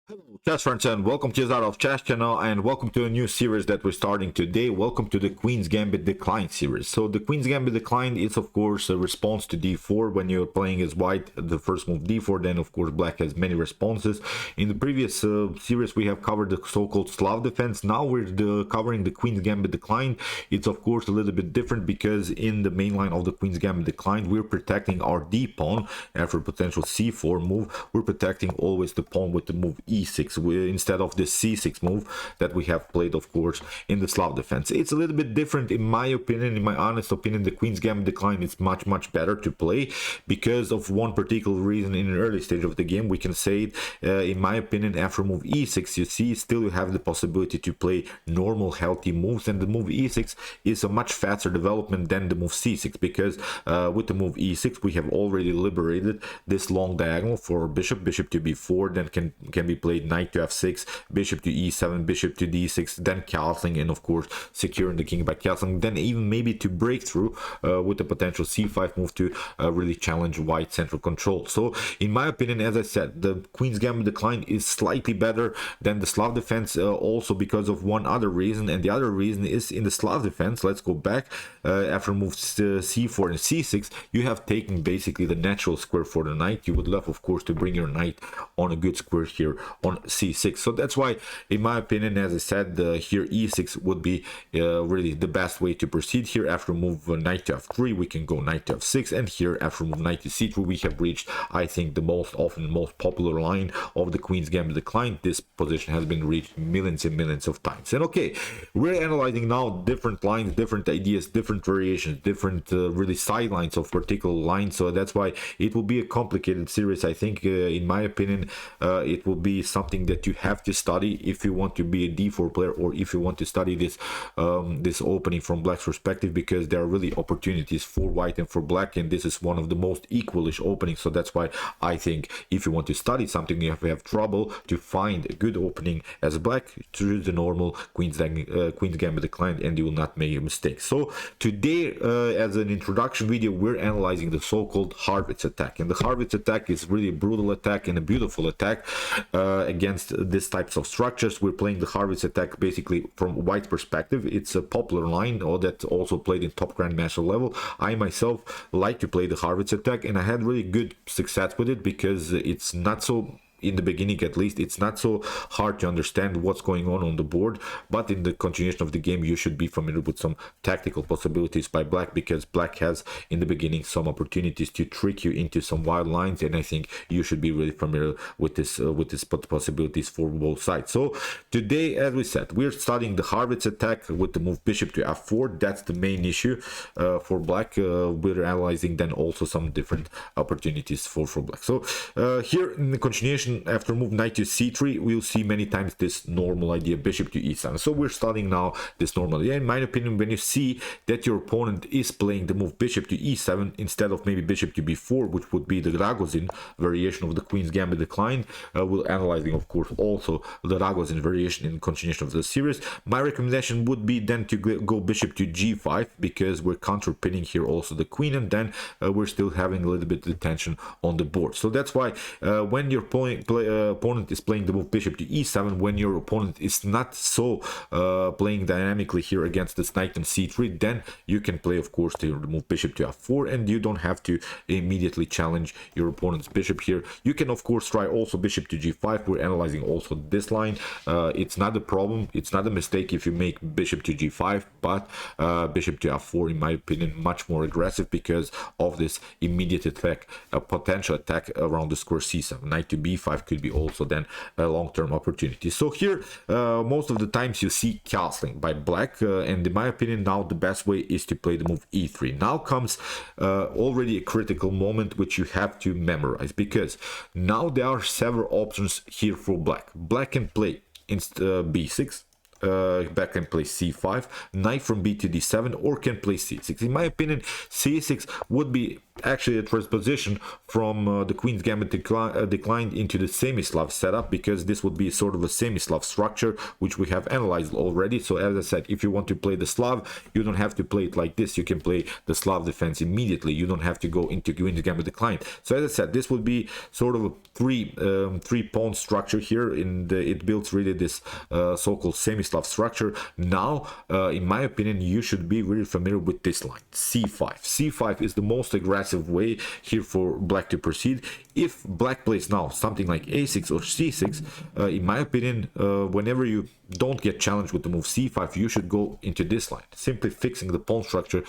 Hello, chess friends, and welcome to the of Chess channel, and welcome to a new series that we're starting today. Welcome to the Queen's Gambit Decline series. So the Queen's Gambit Decline is of course a response to d4 when you're playing as white. The first move d4, then of course black has many responses. In the previous series we have covered the so-called Slav defense. Now we're covering the Queen's Gambit Decline. It's of course a little bit different because in the main line of the Queen's Gambit Decline we're protecting our d pawn after a potential c4 move. We're protecting always the pawn with the move e6 instead of the c6 move that we have played of course in the Slav defense. It's a little bit different in my opinion. In my honest opinion, the Queen's Gambit Decline is much better to play because of one particular reason. In an early stage of the game we can say it, in my opinion, after move e6 you see still you have the possibility to play normal healthy moves, and the move e6 is a much faster development than the move c6 because with the move e6 we have already liberated this long diagonal for bishop to b4, then can be played knight to f6, bishop to e7, bishop to d6, then castling, and of course securing the king by castling, then even maybe to break through with a potential c5 move to really challenge white central control. So in my opinion, as I said, the Queen's Gambit Decline is slightly better than the Slav defense, also because of one other reason, and the other reason is in the Slav defense. Let's go back. After moves c4 and c6 you have taken basically the natural square for the knight. You would love of course to bring your knight on a good square here on c6. So that's why in my opinion, as I said, here e6 would be really the best way to proceed. Here after move knight to f3 we can go knight to f6, and here after move knight to c3 we have reached, I think, the most popular line of the Queen's Gambit Decline. This position has been reached millions and millions of times. And okay, we're analyzing now different lines, different ideas, different variations, different really sidelines of particular lines. So that's why it will be a complicated series. I think in my opinion it will be something that you have to study if you want to be a d4 player, or if you want to study this this opening from black's perspective, because there are really opportunities for white and for black, and this is one of the most equalish openings. So that's why I think if you want to study something, you have trouble to find a good opening as black, choose the normal Queen's Gambit Decline and you will not make a mistake. So today as an introduction video we're analyzing the so-called Harrwitz attack, and the Harrwitz attack is really a brutal attack and a beautiful attack against these types of structures. We're playing the Harrwitz attack basically from white's perspective. It's a popular line that's also played in top grandmaster level. I myself like to play the Harrwitz attack, and I had really good success with it because it's not so, in the beginning at least, it's not so hard to understand what's going on the board, but in the continuation of the game you should be familiar with some tactical possibilities by black, because black has in the beginning some opportunities to trick you into some wild lines, and I think you should be really familiar with this possibilities for both sides. So today, as we said, we're studying the Harrwitz attack with the move bishop to f4. That's the main issue for black. We're analyzing then also some different opportunities for black. So here in the continuation, after move knight to c3 we'll see many times this normal idea bishop to e7. So we're studying now this normal idea. In my opinion, when you see that your opponent is playing the move bishop to e7 instead of maybe bishop to b4, which would be the Ragozin variation of the Queen's Gambit Decline, we're analyzing of course also the Ragozin variation in continuation of the series. My recommendation would be then to go bishop to g5, because we're counter pinning here also the queen, and then we're still having a little bit of tension on the board. So that's why when your opponent is playing the move bishop to e7, when your opponent is not so playing dynamically here against this knight on c3, then you can play of course the move bishop to f4, and you don't have to immediately challenge your opponent's bishop here. You can of course try also bishop to g5. We're analyzing also this line. It's not a problem, it's not a mistake if you make bishop to g5, but bishop to f4 in my opinion much more aggressive because of this immediate attack, a potential attack around the square c7. Knight to b5 could be also then a long-term opportunity. So here most of the times you see castling by black, and in my opinion now the best way is to play the move e3. Now comes already a critical moment which you have to memorize, because now there are several options here for black. Black can play b6, back can play c5, knight from b to d7, or can play c6. In my opinion, c6 would be actually a transposition from the Queen's Gambit declined into the semi-Slav setup, because this would be sort of a semi-Slav structure, which we have analyzed already. So as I said, if you want to play the Slav, you don't have to play it like this. You can play the Slav defense immediately. You don't have to go into Queen's Gambit declined. So as I said, this would be sort of a three pawn structure here. It builds really this so-called semi-Slav structure. Now, in my opinion, you should be really familiar with this line, c5. c5 is the most aggressive way here for black to proceed. If black plays now something like a6 or c6, in my opinion, whenever you don't get challenged with the move c5, you should go into this line, simply fixing the pawn structure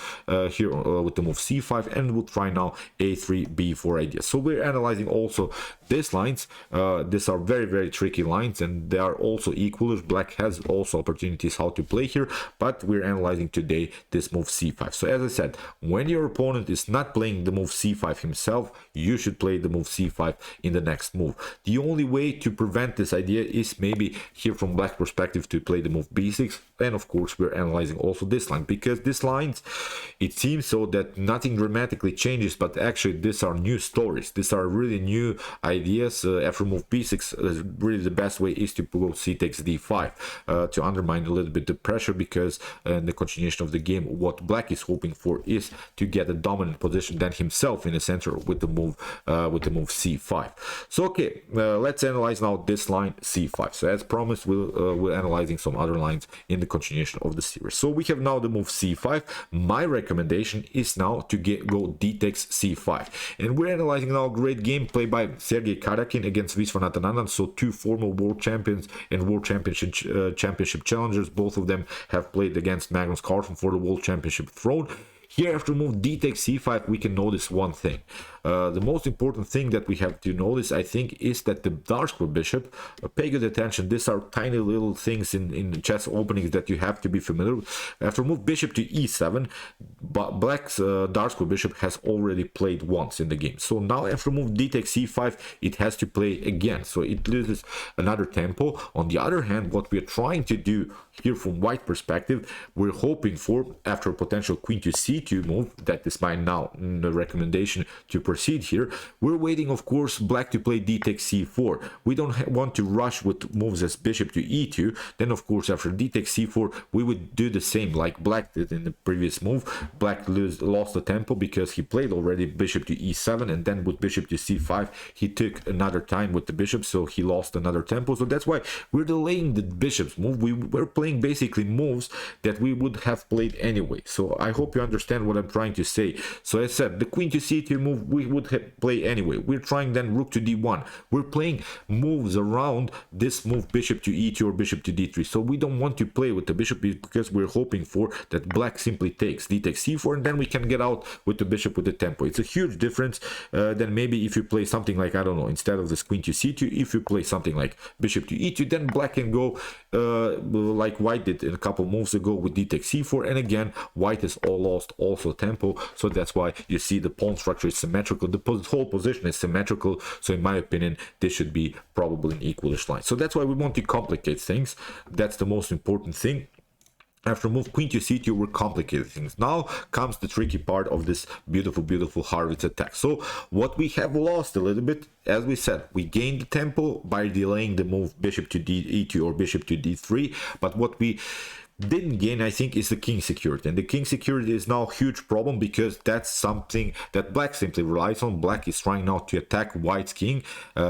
here with the move c5, and we'll try now a3 b4 idea. So we're analyzing also these lines. These are very tricky lines, and they are also equalish. Black has also opportunities how to play here, but we're analyzing today this move c5. So as I said, when your opponent is not playing the move c5 himself, you should play the move c5 in the next move. The only way to prevent this idea is maybe here from black perspective to play the move b6, and of course we're analyzing also this line, because these lines, it seems so that nothing dramatically changes, but actually these are new stories. These are really new ideas. After move b6, really the best way is to go c takes d5 to undermine a little bit the pressure, because in the continuation of the game, what black is hoping for is to get a dominant position than himself in the center with the move c5. So okay, let's analyze now this line c5. So as promised, we're analyzing some other lines in the continuation of the series. So we have now the move c5. My recommendation is now to go d takes c5, and we're analyzing now a great gameplay by Sergei Karyakin against Viswanathan Anand. So two former world champions and world championship challengers. Both of them have played against Magnus Carlsen for the world championship throne. Here, after move d takes c5, we can notice one thing. The most important thing that we have to notice, I think, is that the dark square bishop, pay good attention, these are tiny little things in chess openings that you have to be familiar with. After move bishop to e7, black's dark square bishop has already played once in the game. So now after move d takes c5, it has to play again, so it loses another tempo. On the other hand, what we're trying to do here from white perspective, we're hoping for, after potential queen to c2 move, that is my now the recommendation to proceed here, we're waiting, of course, black to play d takes c4. We don't want to rush with moves as bishop to e2. Then of course, after d takes c4, we would do the same like black did in the previous move. Black lost the tempo because he played already bishop to e7, and then with bishop to c5 he took another time with the bishop, so he lost another tempo. So that's why we're delaying the bishop's move. We're playing basically moves that we would have played anyway. So I hope you understand what I'm trying to say. So as I said, the queen to c2 move we would play anyway. We're trying then rook to d1. We're playing moves around this move bishop to e2 or bishop to d3. So we don't want to play with the bishop, because we're hoping for that black simply takes d takes c4, and then we can get out with the bishop with the tempo. It's a huge difference than maybe if you play something like, I don't know, instead of this queen to c2, if you play something like bishop to e2, then black can go like white did a couple moves ago with d takes c4, and again white has lost also tempo. So that's why you see the pawn structure is symmetrical, the whole position is symmetrical. So in my opinion, this should be probably an equalish line. So that's why we want to complicate things. That's the most important thing. After move queen to c2, we're complicating things. Now comes the tricky part of this beautiful Harrwitz attack. So what we have lost a little bit, as we said, we gained the tempo by delaying the move bishop to e2 or bishop to d3, but what we didn't gain, I think, is the king security, and the king security is now a huge problem, because that's something that black simply relies on. Black is trying now to attack white's king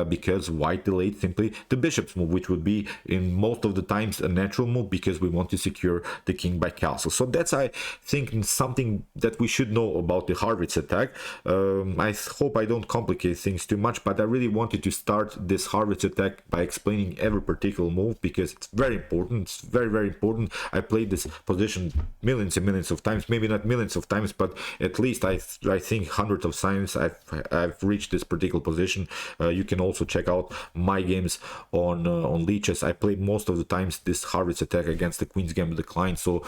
because white delayed simply the bishop's move, which would be in most of the times a natural move, because we want to secure the king by castle. So that's, I think, something that we should know about the Harrwitz attack. I hope I don't complicate things too much, but I really wanted to start this Harrwitz attack by explaining every particular move, because it's very important. It's very important. I played this position millions and millions of times, maybe not millions of times, but at least I think hundreds of times I've reached this particular position. You can also check out my games on Leeches. I played most of the times this Harrwitz attack against the Queen's Gambit decline, so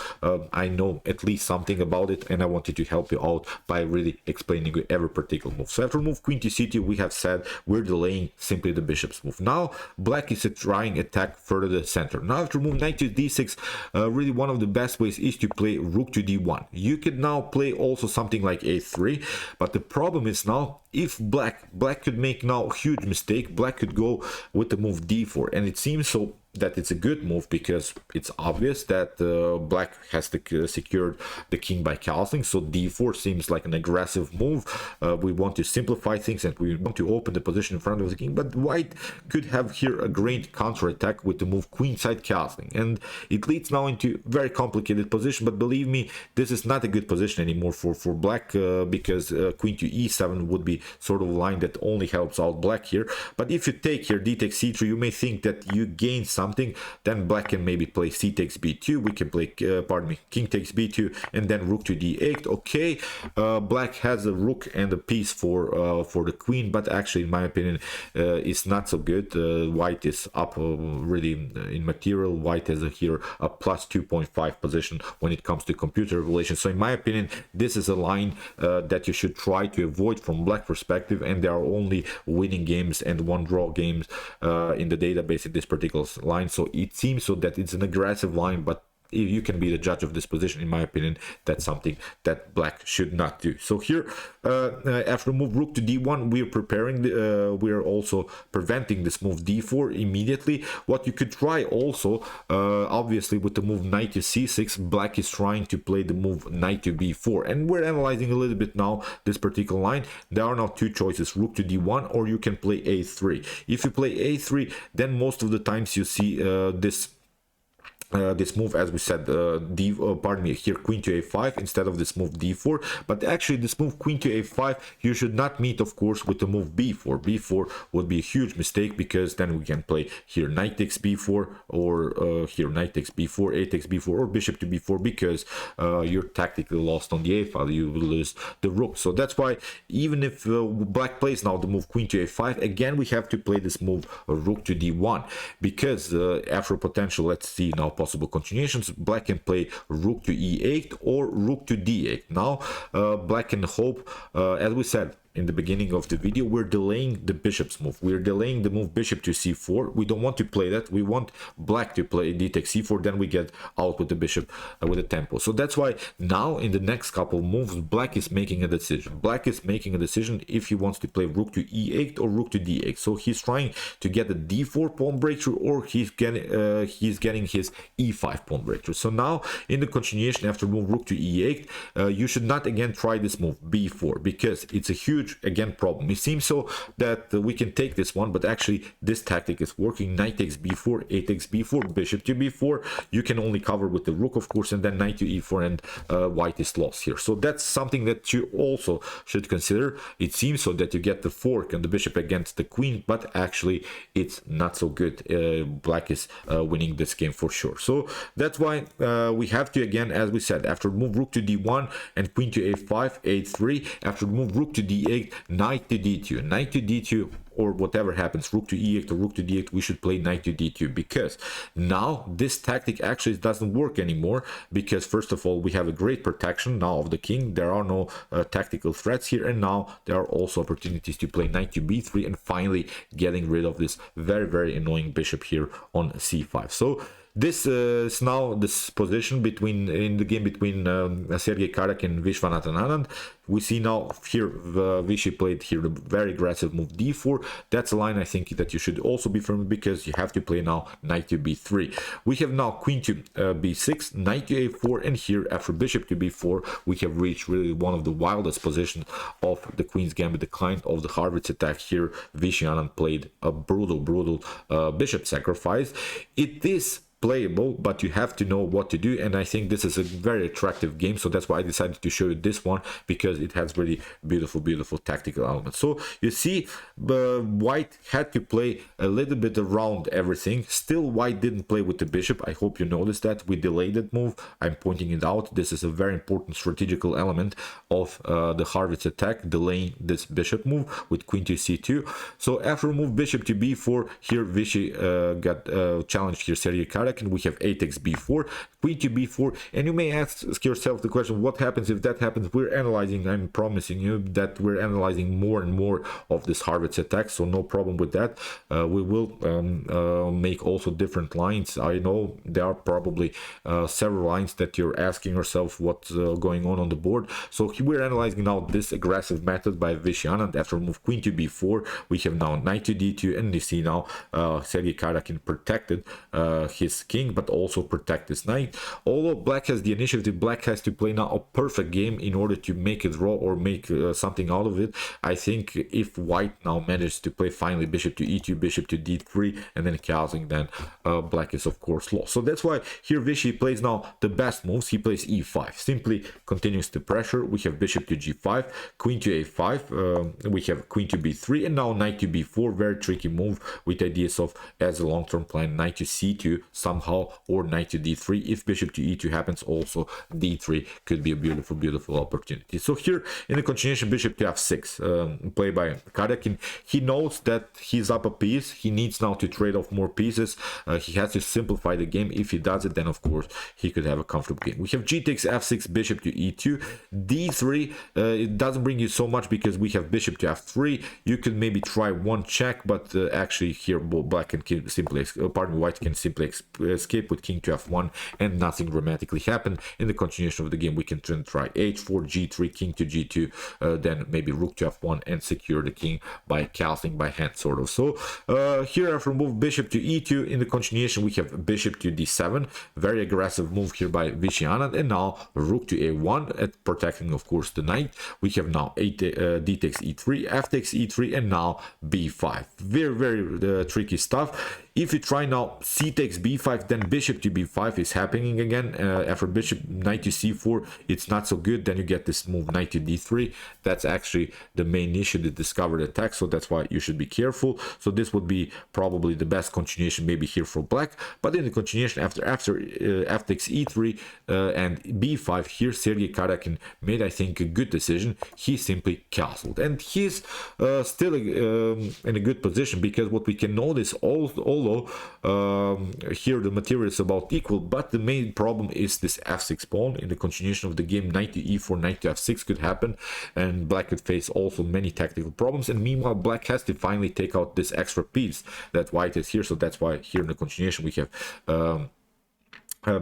I know at least something about it, and I wanted to help you out by really explaining you every particular move. So after move queen to c2, we have said we're delaying simply the bishop's move. Now black is trying attack further the center. Now after move knight to d6, really one of the best ways is to play rook to d1. You could now play also something like a3, but the problem is now if black could make now a huge mistake. Black could go with the move d4, and it seems so that it's a good move because it's obvious that black has secured the king by castling, so d4 seems like an aggressive move. We want to simplify things and we want to open the position in front of the king, but white could have here a great counter-attack with the move queenside castling, and it leads now into very complicated position. But believe me, this is not a good position anymore for black, because queen to e7 would be sort of a line that only helps out black here. But if you take here d takes c3, you may think that you gain something. Then black can maybe play c takes b2, we can play king takes b2, and then rook to d8. Okay, black has a rook and a piece for the queen, but actually in my opinion it's not so good. White is up really in material. White has here a plus 2.5 position when it comes to computer relations. So in my opinion, this is a line that you should try to avoid from black perspective, and there are only winning games and one draw games in the database in this particular line. So it seems so that it's an aggressive line, but you can be the judge of this position. In my opinion, that's something that black should not do. So here after move rook to d1, we are preparing we are also preventing this move d4 immediately. What you could try also, obviously with the move knight to c6, black is trying to play the move knight to b4, and we're analyzing a little bit now this particular line. There are now two choices, rook to d1 or you can play a3. If you play a3, then most of the times you see this move, as we said, pardon me, here queen to a5 instead of this move d4. But actually this move queen to a5 you should not meet, of course, with the move b4. B4 would be a huge mistake, because then we can play here knight takes b4, or here knight takes b4, a takes b4, or bishop to b4, because you're tactically lost on the a file. You will lose the rook. So that's why even if black plays now the move queen to a5, again we have to play this move rook to d1, because after potential, let's see now possible continuations, black can play rook to e8 or rook to d8. Now black can hope, as we said in the beginning of the video, we're delaying the bishop's move. We're delaying the move bishop to c4. We don't want to play that. We want black to play d takes c4, then we get out with the bishop with the tempo. So that's why now in the next couple moves, black is making a decision. Black is making a decision if he wants to play rook to e8 or rook to d8. So he's trying to get a d4 pawn breakthrough, or he's getting his e5 pawn breakthrough. So now in the continuation after move rook to e8, you should not again try this move b4, because it's a huge again problem. It seems so that we can take this one, but actually this tactic is working. Knight takes b4, a takes b4, bishop to b4. You can only cover with the rook, of course, and then knight to e4, and white is lost here. So that's something that you also should consider. It seems so that you get the fork and the bishop against the queen, but actually it's not so good. Black is winning this game for sure. So that's why we have to, again, as we said, after move rook to d1 and queen to a5, a3, after move rook to d8, knight to d2, knight to d2, or whatever happens, rook to e8 or rook to d8, we should play knight to d2, because now this tactic actually doesn't work anymore, because first of all we have a great protection now of the king. There are no tactical threats here, and now there are also opportunities to play knight to b3 and finally getting rid of this very annoying bishop here on c5. So this is now this position in the game between Sergei Karyak and Vishwanathan Anand. We see now here Vishy played here the very aggressive move d4. That's a line I think that you should also be familiar, because you have to play now knight to b3. We have now queen to b6, knight to a4, and here after bishop to b4 we have reached really one of the wildest positions of the Queen's Gambit, the client of the Harrwitz attack. Here Vishy Anand played a brutal bishop sacrifice. It is playable, but you have to know what to do, and I think this is a very attractive game. So that's why I decided to show you this one, because it has really beautiful tactical elements. So you see white had to play a little bit around everything. Still white didn't play with the bishop. I hope you noticed that we delayed that move. I'm pointing it out. This is a very important strategical element of the Harrwitz attack, delaying this bishop move with queen to c2. So after move bishop to b4, here Vishy got challenged here Sergei Karyak, Karakin, we have a takes b4, queen to b4, and you may ask yourself the question, what happens if that happens? We're analyzing, I'm promising you that we're analyzing more and more of this Harrwitz attack, so no problem with that. We will make also different lines. I know there are probably several lines that you're asking yourself what's going on the board. So we're analyzing now this aggressive method by Anand. After move queen to b4, we have now knight to d2, and you see now Sergei Karakin protected his king, but also protect his knight. Although black has the initiative, black has to play now a perfect game in order to make it draw or make something out of it. I think if white now manages to play finally bishop to e2, bishop to d3, and then castling, then black is of course lost. So that's why here Vishy plays now the best moves. He plays e5, simply continues the pressure. We have bishop to g5, queen to a5, we have queen to b3, and now knight to b4. Very tricky move with ideas of, as a long-term plan, knight to c2 somehow, or knight to d3. If bishop to e2 happens, also d3 could be a beautiful opportunity. So here in the continuation, bishop to f6, played by Karakin. He knows that he's up a piece. He needs now to trade off more pieces. He has to simplify the game. If he does it, then of course he could have a comfortable game. We have g takes f6, bishop to e2, d3. It doesn't bring you so much because we have bishop to f3. You could maybe try one check, but actually here black can simply, white can simply escape with king to f1, and nothing dramatically happened. In the continuation of the game, we can try h4, g3, king to g2, then maybe rook to f1, and secure the king by castling by hand, sort of. So here after move bishop to e2, in the continuation we have bishop to d7, very aggressive move here by Anand, and now rook to a1, at protecting of course the knight. We have now d takes e3, f takes e3, and now b5. Very tricky stuff. If you try now c takes b5, then bishop to b5 is happening again. After bishop, knight to c4, it's not so good. Then you get this move knight to d3. That's actually the main issue, the discovered attack, so that's why you should be careful. So this would be probably the best continuation maybe here for black. But in the continuation after f takes e3 and b5, here Sergei Karakin made, I think, a good decision. He simply castled, and he's still in a good position, because what we can notice, although here the material is about equal, but the main problem is this f6 pawn. In the continuation of the game, knight to e4, knight to f6 could happen, and black could face also many tactical problems. And meanwhile, black has to finally take out this extra piece that white is here. So that's why here in the continuation we have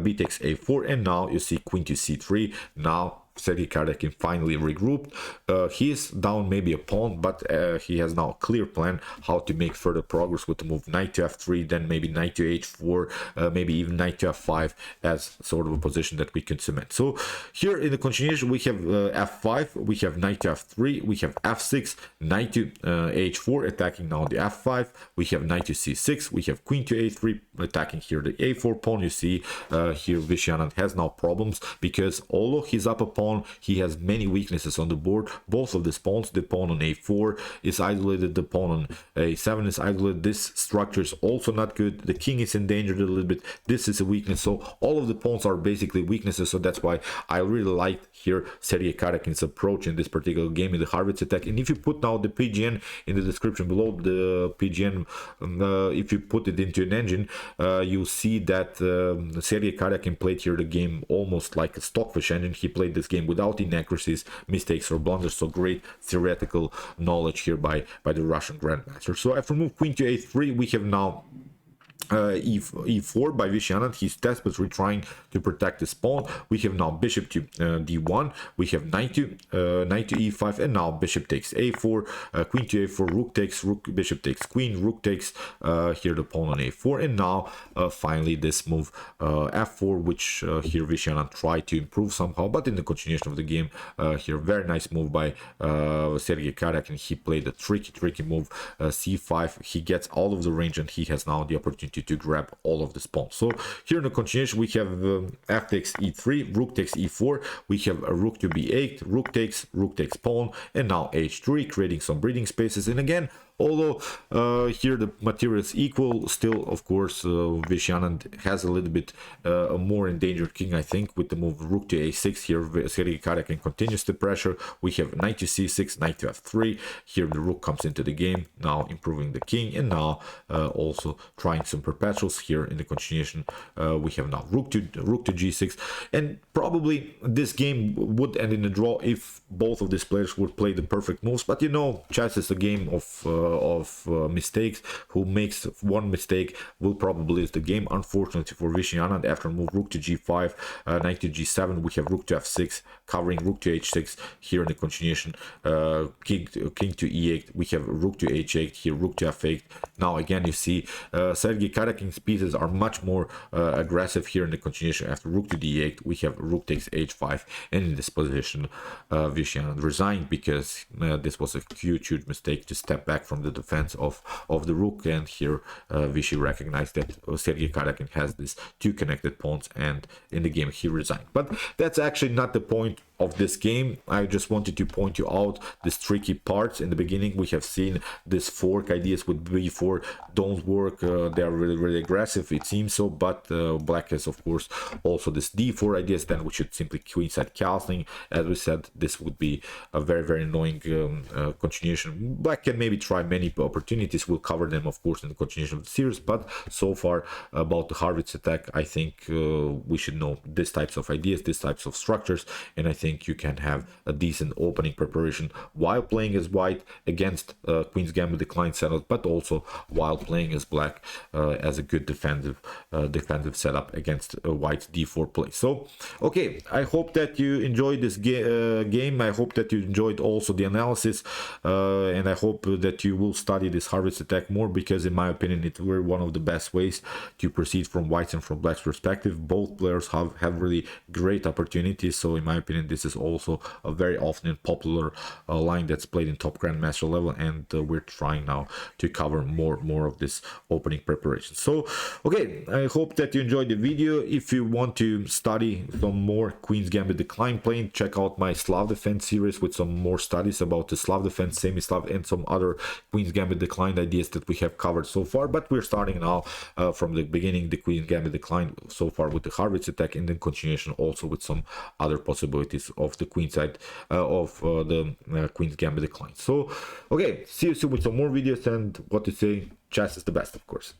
b takes a4, and now you see queen to c3. Now Sergei Karakin finally regrouped. He is down maybe a pawn, but he has now a clear plan how to make further progress with the move knight to f3, then maybe knight to h4, maybe even knight to f5 as sort of a position that we can cement. So here in the continuation we have f5, we have knight to f3, we have f6, knight to h4, attacking now the f5, we have knight to c6, we have queen to a3, attacking here the a4 pawn. You see here Anand has now problems, because although he's up a pawn, he has many weaknesses on the board. Both of these pawns, the pawn on a4 is isolated, the pawn on a7 is isolated. This structure is also not good. The king is endangered a little bit. This is a weakness. So all of the pawns are basically weaknesses. So that's why I really like here Sergei Karakin's approach in this particular game in the Harrwitz attack. And if you put now the PGN in the description below, the PGN, if you put it into an engine, you'll see that Sergei Karakin played here the game almost like a stockfish engine. He played this game without inaccuracies, mistakes, or blunders. So great theoretical knowledge here by the Russian grandmaster. So after move queen to a3, we have now e4 by Anand. He's desperately trying to protect his pawn. We have now bishop to d1, we have knight to e5, and now bishop takes a4, queen to a4, rook takes rook, bishop takes queen, rook takes here the pawn on a4, and now finally this move f4, which here Anand tried to improve somehow, but in the continuation of the game here, very nice move by Sergei Karakin. He played a tricky move c5. He gets out of the range, and he has now the opportunity to grab all of the pawns. So here in the continuation we have f takes e3, rook takes e4, we have a rook to b8, rook takes pawn, and now h3, creating some breathing spaces. And again, Although here the material is equal, still of course Vishy Anand has a little bit a more endangered king, I think, with the move rook to a6. Here Sergei Karyakin continues the pressure. We have knight to c6, knight to f3. Here the rook comes into the game, now improving the king, and now also trying some perpetuals. Here in the continuation we have now rook to g6, and probably this game would end in a draw if both of these players would play the perfect moves. But you know, chess is a game of mistakes. Who makes one mistake will probably lose the game. Unfortunately for Vishy Anand, after move rook to g5, knight to g7, we have rook to f6, covering rook to h6. Here in the continuation, king to e8, we have rook to h8, here rook to f8. Now again you see Sergei Karyakin's pieces are much more aggressive. Here in the continuation, after rook to d8, we have rook takes h5, and in this position Vishy Anand resigned because this was a huge mistake to step back from the defense of the rook, and here Vishy recognized that Sergei Karyakin has these two connected pawns, and in the game he resigned. But that's actually not the point of this game. I just wanted to point you out these tricky parts. In the beginning we have seen this fork ideas with b4 don't work. They are really aggressive, it seems so, but black has of course also this d4 ideas. Then we should simply queenside castling. As we said, this would be a very annoying continuation. Black can maybe try many opportunities. We'll cover them of course in the continuation of the series, but so far about the Harrwitz attack, I think we should know these types of ideas, these types of structures, and I think you can have a decent opening preparation while playing as white against Queen's Gambit decline setup, but also while playing as black as a good defensive setup against white's d4 play. So okay, I hope that you enjoyed this game. I hope that you enjoyed also the analysis, and I hope that you will study this Harrwitz attack more, because in my opinion it were one of the best ways to proceed from white's and from black's perspective. Both players have really great opportunities, so in my opinion this is also a very often popular line that's played in top grandmaster level, and we're trying now to cover more of this opening preparation. So okay, I hope that you enjoyed the video. If you want to study some more Queen's Gambit decline playing, check out my Slav defense series with some more studies about the Slav defense, semi-Slav, and some other Queen's Gambit decline ideas that we have covered so far. But we're starting now from the beginning, the Queen's Gambit decline so far with the Harrwitz attack, and then continuation also with some other possibilities of the queen side of the Queen's Gambit decline. So okay, see you soon with some more videos, and what to say, chess is the best, of course.